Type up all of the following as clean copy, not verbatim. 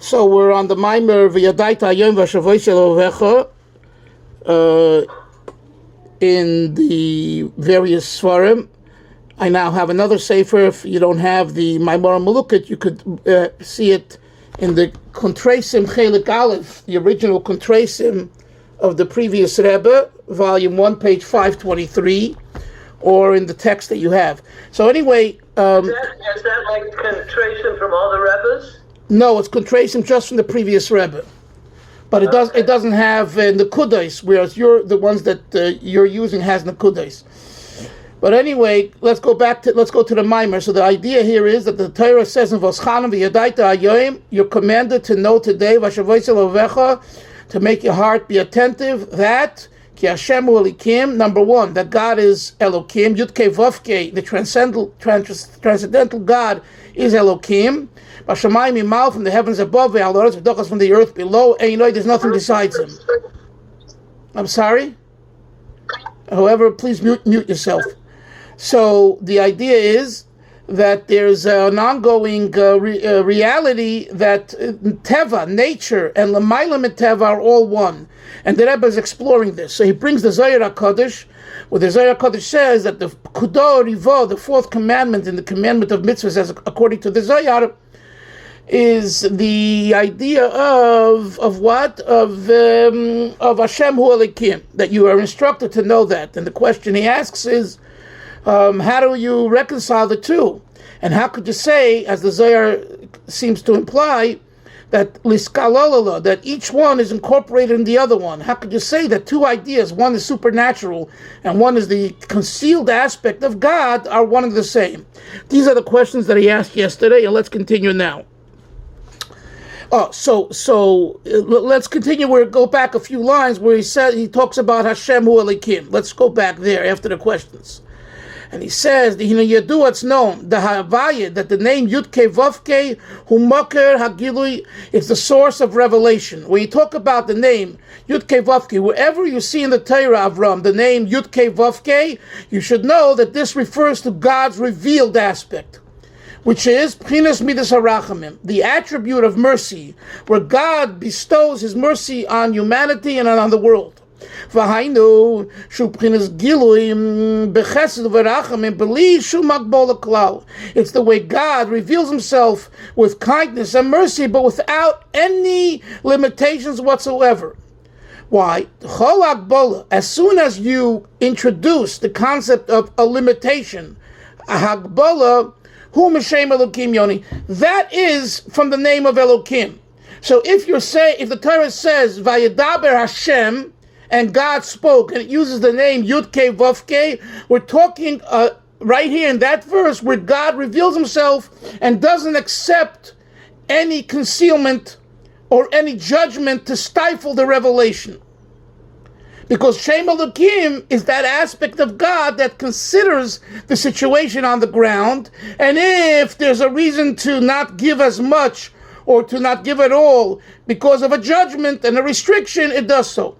So we're on the Maimer ViYadata Yom V'Shavosei Elovecha in the various Svarim. I now have another sefer. If you don't have the Maimor Malukit, you could see it in the Kontreisim Chelik Aleph, the original Kontreisim of the previous Rebbe, volume 1, page 523, or in the text that you have. So anyway... is that like Kontreisim from all the Rebbes? No, it's Kontreisim just from the previous Rebbe. But it doesn't have Nekudais, whereas the ones that you're using has Nekudais. But anyway, let's go to the Maimer. So the idea here is that the Torah says in Voschanim ViYadata Hayoim, you're commanded to know today, V'Shavosei Elovecha, to make your heart be attentive, that Ki Hashem Elokim, number one, that God is Elokim, Yud-Kei Vav-Kei, the transcendental God is Elokim, Bashamayim Imal, from the heavens above, Ve'al V'Dochas, from the earth below, Einoi, there's nothing besides him. I'm sorry? However, please mute yourself. So the idea is that there's an ongoing reality that Teva, nature, and L'mayla Teva are all one. And the Rebbe is exploring this. So he brings the Zohar HaKadosh, where the Zohar HaKadosh says that the Kudo Rivo, the fourth commandment in the commandment of mitzvahs, as according to the Zohar, is the idea of what? Of Hashem Hu Elokim, that you are instructed to know that. And the question he asks is, how do you reconcile the two? And how could you say, as the Zohar seems to imply, that liskalolala, that each one is incorporated in the other one? How could you say that two ideas, one is supernatural and one is the concealed aspect of God, are one and the same? These are the questions that he asked yesterday, and let's continue now. So let's continue. We'll go back a few lines where he talks about Hashem Hu Elokim. Let's go back there after the questions. And he says, Yadu, it's known, the Havayah, that the name Yud-Kei Vav-Kei, Hu Makar HaGilui, it's the source of revelation. When you talk about the name Yud-Kei Vav-Kei, wherever you see in the Torah Avram the name Yud-Kei Vav-Kei, you should know that this refers to God's revealed aspect, which is Pchinas Midas HaRachamim, the attribute of mercy, where God bestows his mercy on humanity and on the world. V'hainu shu Pchinas Gilui b'chesed v'rachamim b'li shu magbola klal. It's the way God reveals himself with kindness and mercy, but without any limitations whatsoever. Why? Chol Hagbola, as soon as you introduce the concept of a limitation, a Hagbola, Hu M'Shem Elokim Yoni, that is from the name of Elokim. So if the Torah says Vayadaber Hashem, and God spoke, and it uses the name Yud-Kei Vav-Kei, we're talking right here in that verse where God reveals himself and doesn't accept any concealment or any judgment to stifle the revelation. Because Shem Elokim is that aspect of God that considers the situation on the ground, and if there's a reason to not give as much or to not give at all because of a judgment and a restriction, it does so.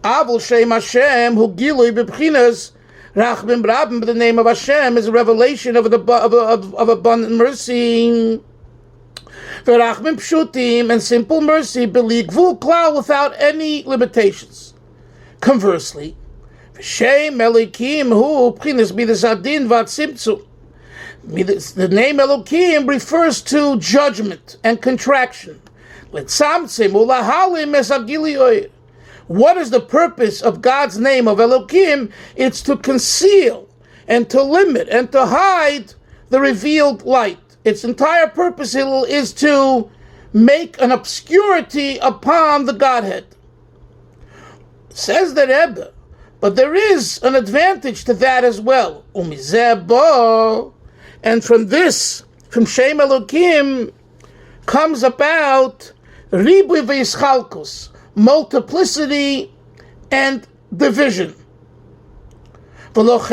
Avol Shem Hashem Hu Gilui b'Pchinas Rachmim Rabim, but the name of Hashem is a revelation of abundant mercy. V'Rachmim Pshutim, and simple mercy, b'li gvul klal, without any limitations. Conversely, Shem Elokim Hu Pchinas Midas Hadin v'Atzimtzum, the name Elokim refers to judgment and contraction. Letzamtzim ulahalim es hagilui. What is the purpose of God's name of Elokim? It's to conceal and to limit and to hide the revealed light. Its entire purpose is to make an obscurity upon the Godhead. Says the Rebbe, but there is an advantage to that as well. And from Shem Elokim comes about Ribui V'Yischalkus, multiplicity and division. That's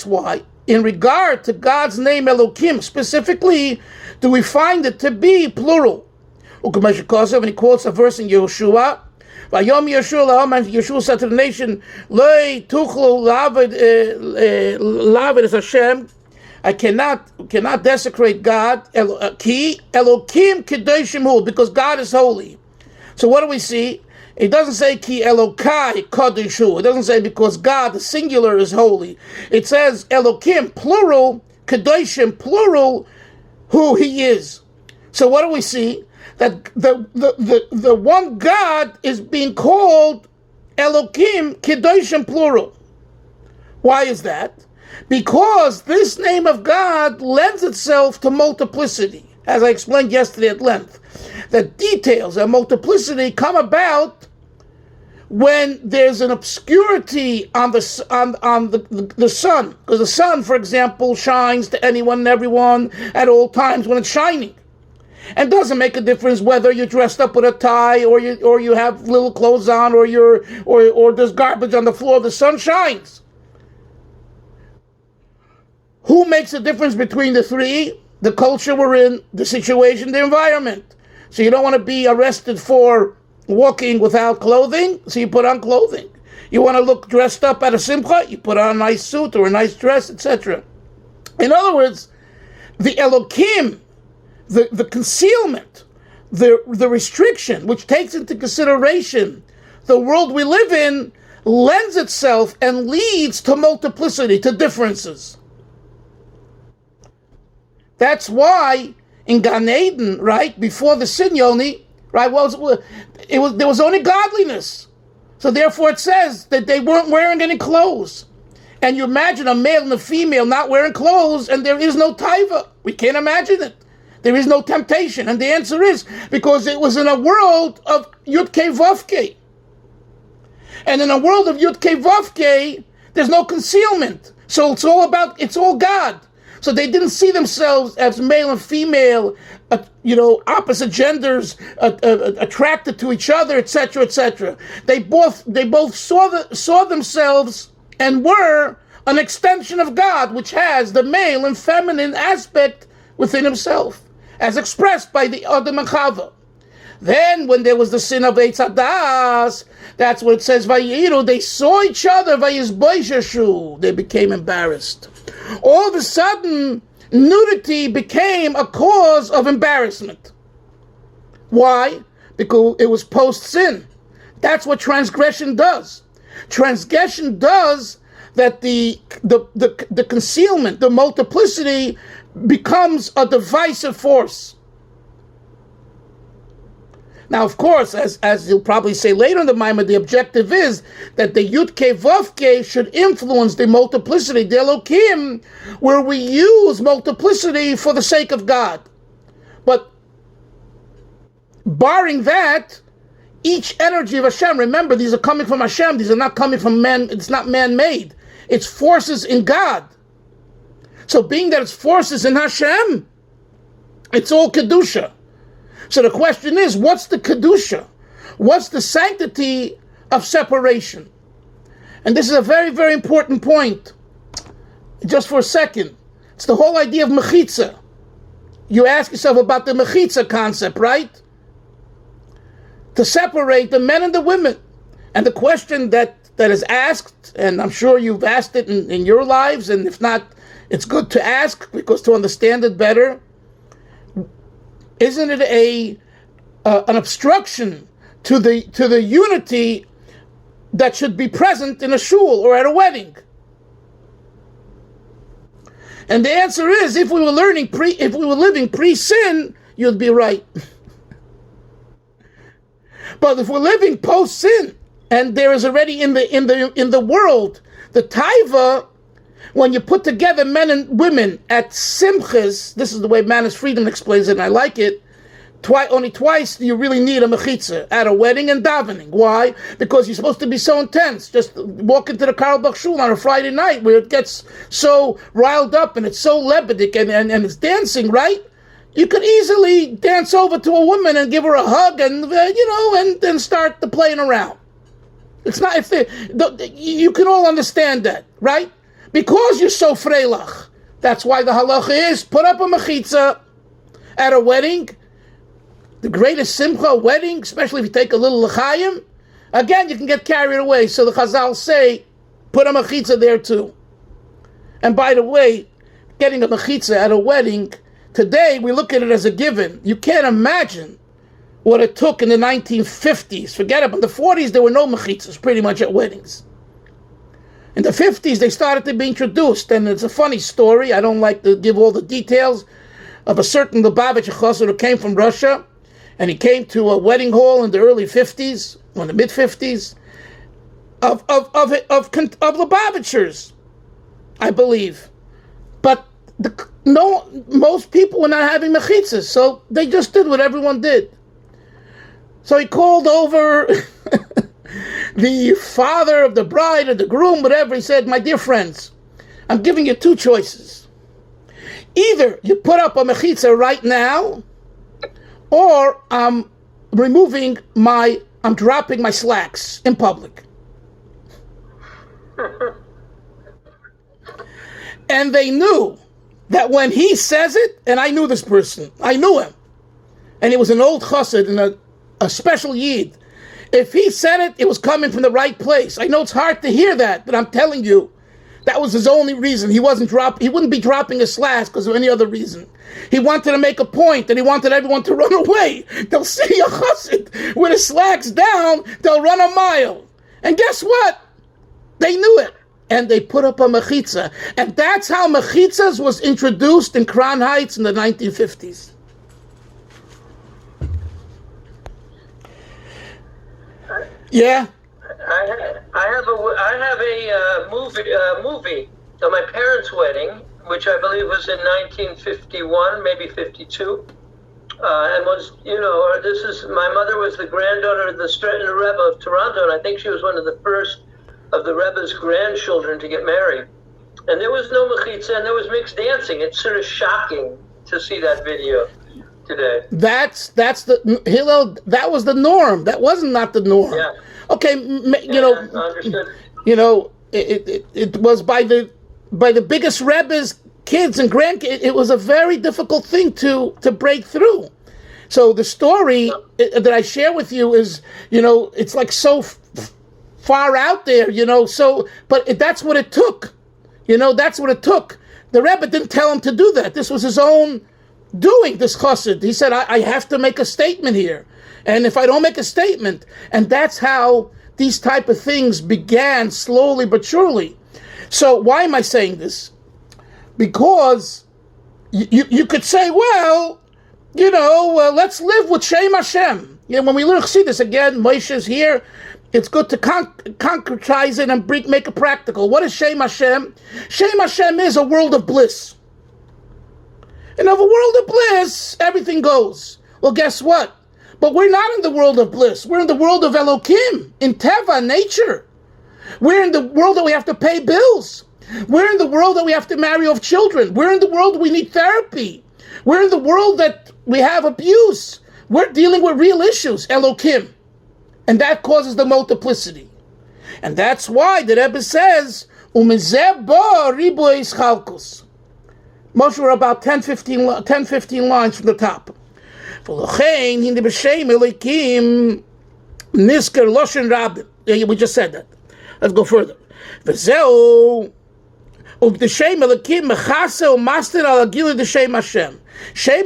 why, in regard to God's name Elokim specifically, do we find it to be plural. When he quotes a verse in Yehoshua, Yeshua said to the nation, Lei tuchlu lavid es Hashem, I cannot desecrate God. Ki Elokim Kedoshim Hu, because God is holy. So what do we see? It doesn't say Ki Elokai Kadosh Hu. It doesn't say because God, the singular, is holy. It says Elokim, plural, Kedoshim, plural, who He is. So what do we see? That the one God is being called Elokim Kedoshim, plural. Why is that? Because this name of God lends itself to multiplicity, as I explained yesterday at length. The details of multiplicity come about when there's an obscurity on the sun, because the sun, for example, shines to anyone and everyone at all times when it's shining, and doesn't make a difference whether you're dressed up with a tie or you have little clothes on or there's garbage on the floor. The sun shines. Who makes a difference between the three? The culture we're in, the situation, the environment. So you don't want to be arrested for walking without clothing, so you put on clothing. You want to look dressed up at a simcha, you put on a nice suit or a nice dress, etc. In other words, the Elokim, the concealment, the restriction, which takes into consideration the world we live in, lends itself and leads to multiplicity, to differences. That's why in Gan Eden, right, before the sin, Yoni, right, there was only godliness. So therefore it says that they weren't wearing any clothes. And you imagine a male and a female not wearing clothes, and there is no taiva. We can't imagine it. There is no temptation. And the answer is because it was in a world of Yud-Kei Vav-Kei. And in a world of Yud-Kei Vav-Kei, there's no concealment. So it's all God. So they didn't see themselves as male and female, opposite genders attracted to each other, etc., etc. They both saw themselves and were an extension of God, which has the male and feminine aspect within himself, as expressed by the Adam and Chava. Then, when there was the sin of Eitz Hadas, that's what it says, Vayiru, they saw each other, Vayizboishashu, they became embarrassed. All of a sudden, nudity became a cause of embarrassment. Why? Because it was post-sin. That's what transgression does. Transgression does that the concealment, the multiplicity, becomes a divisive force. Now, of course, as you'll probably say later in the Maimon, the objective is that the Yud-Kei Vav-Kei should influence the multiplicity, the Elokim, where we use multiplicity for the sake of God. But barring that, each energy of Hashem, remember, these are coming from Hashem, these are not coming from man, it's not man-made. It's forces in God. So being that it's forces in Hashem, it's all Kedusha. So the question is, what's the Kedusha? What's the sanctity of separation? And this is a very, very important point. Just for a second. It's the whole idea of Mechitza. You ask yourself about the Mechitza concept, right? To separate the men and the women. And the question that is asked, and I'm sure you've asked it in your lives, and if not, it's good to ask, because to understand it better, isn't it an obstruction to the unity that should be present in a shul or at a wedding? And the answer is, if we were living pre-sin, you'd be right. But if we're living post-sin, and there is already in the world the taiva, when you put together men and women at simchas, this is the way Manis Friedman explains it, and I like it, only twice do you really need a mechitza, at a wedding and davening. Why? Because you're supposed to be so intense. Just walk into the Karlbach Shul on a Friday night where it gets so riled up and it's so lebedik and it's dancing, right? You could easily dance over to a woman and give her a hug and then start the playing around. It's not, you can all understand that, right? Because you're so freilach. That's why the halacha is, put up a mechitza at a wedding, the greatest simcha wedding, especially if you take a little l'chaim. Again, you can get carried away. So the Chazal say, put a mechitza there too. And by the way, getting a mechitza at a wedding, today we look at it as a given. You can't imagine what it took in the 1950s. Forget it, in the 40s there were no mechitzas pretty much at weddings. In the 50s they started to be introduced, and it's a funny story. I don't like to give all the details of a certain Lubavitch chassid who came from Russia, and he came to a wedding hall in the early 50s, or the mid 50s, of Lubavitchers, I believe. But most people were not having mechitzas, so they just did what everyone did. So he called over the father of the bride or the groom, whatever. He said, my dear friends, I'm giving you two choices. Either you put up a mechitza right now, or I'm dropping my slacks in public. And they knew that when he says it, and I knew this person, I knew him, and he was an old chassid and a special yid. If he said it, it was coming from the right place. I know it's hard to hear that, but I'm telling you, that was his only reason. He wouldn't be dropping his slacks because of any other reason. He wanted to make a point, and he wanted everyone to run away. They'll see a chassid with his slacks down, they'll run a mile. And guess what? They knew it. And they put up a mechitza. And that's how mechitzas was introduced in Crown Heights in the 1950s. Yeah? I have a movie of my parents' wedding, which I believe was in 1951, maybe 52. And was, my mother was the granddaughter of the Stretton Rebbe of Toronto, and I think she was one of the first of the Rebbe's grandchildren to get married. And there was no mechitza, and there was mixed dancing. It's sort of shocking to see that video today. That was the norm. That wasn't not the norm. Yeah. Okay, Understood. It was by the biggest Rebbe's kids and grandkids. It was a very difficult thing to break through. So the story that I share with you is, it's like so far out there, but that's what it took. That's what it took. The Rebbe didn't tell him to do that. This was his own doing, this chassid. He said, I have to make a statement here. And if I don't make a statement, and that's how these type of things began slowly but surely. So why am I saying this? Because you could say, well, let's live with Shem Hashem. When we see this again, Moshe's here. It's good to concretize it and make it practical. What is Shem Hashem? Shem Hashem is a world of bliss. In a world of bliss, everything goes. Well, guess what? But we're not in the world of bliss. We're in the world of Elokim, in Teva, nature. We're in the world that we have to pay bills. We're in the world that we have to marry off children. We're in the world we need therapy. We're in the world that we have abuse. We're dealing with real issues, Elokim. And that causes the multiplicity. And that's why the Rebbe says, Umezeh bo ribo ischalkus. Most were about 10-15 lines from the top. We just said that. Let's go further. Shem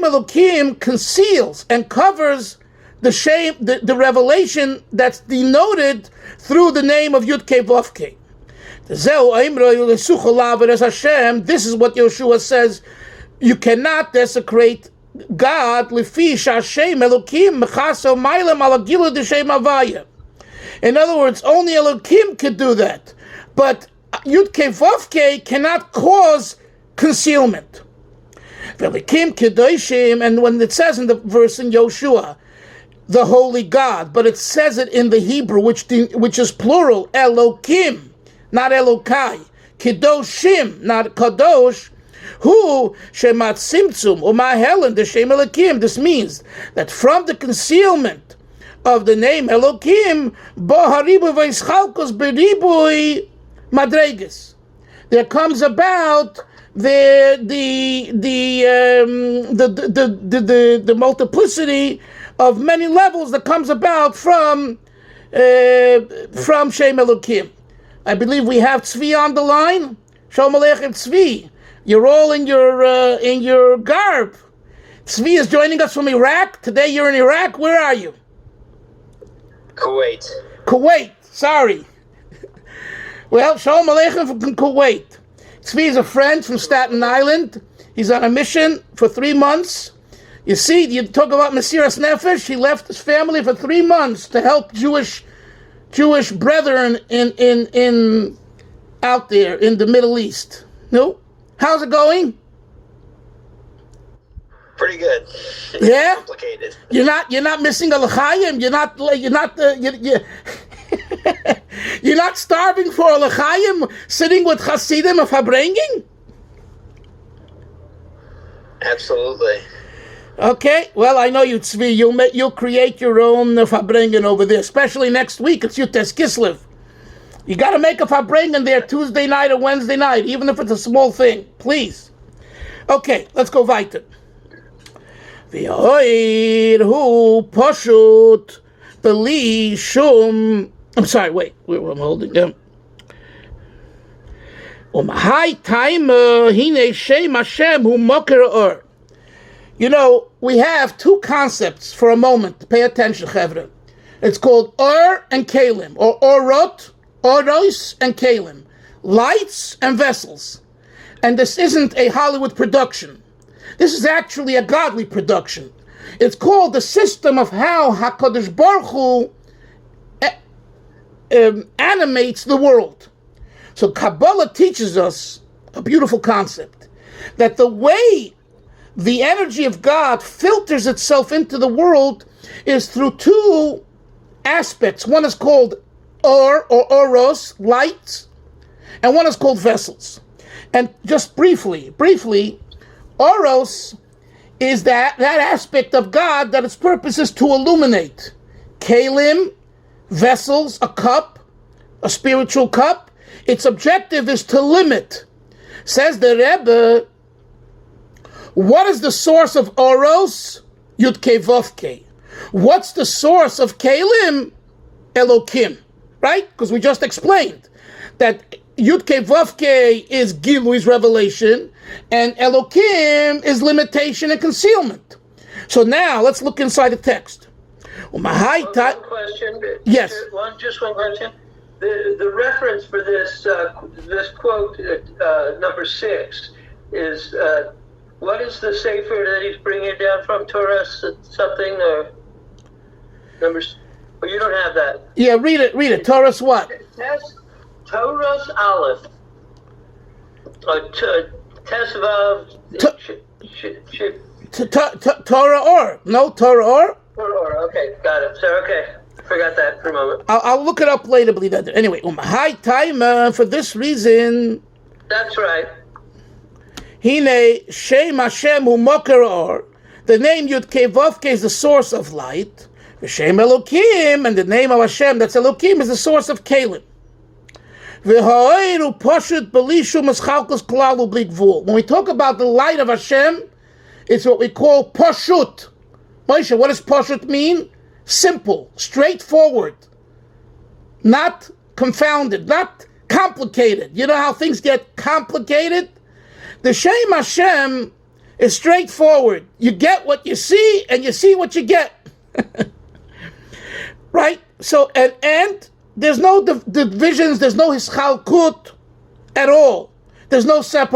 Elokim conceals and covers the revelation that's denoted through the name of Yud Kei Vav Kei. This is what Yeshua says: you cannot desecrate God. In other words, only Elokim could do that, but Yud Kei Vav Kei cannot cause concealment. And when it says in the verse in Yoshua, the holy God, but it says it in the Hebrew, which is plural, Elokim, not Elokai, Kedoshim, not Kadosh, who Shemat Simtzum, Uma Helen, the Shem Elokim. This means that from the concealment of the name Elokim, Baharibu Vaischalkos Beribui Madreges, there comes about the multiplicity of many levels that comes about from Shem Elokim. I believe we have Tzvi on the line. Shalom Aleichem Tzvi. You're all in your garb. Tzvi is joining us from Iraq. Today you're in Iraq. Where are you? Kuwait. Kuwait. Sorry. Well, Shalom Aleichem from Kuwait. Tzvi is a friend from Staten Island. He's on a mission for 3 months. You see, you talk about Mesiras Nefesh. He left his family for 3 months to help Jewish brethren in out there in the Middle East. No, how's it going? Pretty good. Yeah. Complicated. You're not missing a l'chaim. You're not starving for a l'chaim, sitting with Hasidim of Habringing. Absolutely. Okay, well, I know you, Tzvi. You'll create your own Farbrengen over there, especially next week. It's Yutes Kislev. You got to make a Farbrengen there Tuesday night or Wednesday night, even if it's a small thing. Please. Okay, let's go weiter. V'hoir hu poshut b'li shum. I'm sorry, wait. I'm holding them. Umahai timer hine shem Hashem hu moker or. You know, we have two concepts for a moment. Pay attention, Chevra. It's called Or and Kalim, or Orot, Oros and Kalim. Lights and vessels. And this isn't a Hollywood production. This is actually a godly production. It's called the system of how HaKadosh Baruch Hu animates the world. So Kabbalah teaches us a beautiful concept, that the way the energy of God filters itself into the world is through two aspects. One is called or oros, light, and one is called vessels. And just briefly, oros is that aspect of God that its purpose is to illuminate. Kalim, vessels, a cup, a spiritual cup. Its objective is to limit. Says the Rebbe, what is the source of Oros? Yud Kei Vav Kei. What's the source of Kalim? Elokim. Right? Because we just explained that Yud Kei Vav Kei is Gilui's revelation, and Elokim is limitation and concealment. So now let's look inside the text. One question. Yes. Just one question. The reference for this quote, number 6, is what is the sefer that he's bringing it down from? Torah something or numbers? Oh, you don't have that. Yeah, read it. Torah's what? Torah's Aleph. Tesvav. Torah or? No, Torah or? Torah. Okay, got it. So, okay. Forgot that for a moment. I'll look it up later, believe that. Anyway, high time for this reason. That's right. Hine Shem Hashem hu moker or. The name Yud Kei Vav Kei is the source of light. Shem Elokim, and the name of Hashem, that's Elokim, is the source of Kalim. When we talk about the light of Hashem, it's what we call Pashut. Moshe, what does Pashut mean? Simple, straightforward, not confounded, not complicated. You know how things get complicated? The Shem Hashem is straightforward. You get what you see, and you see what you get. Right? So, and there's no divisions, there's no hischalkut at all. There's no separation.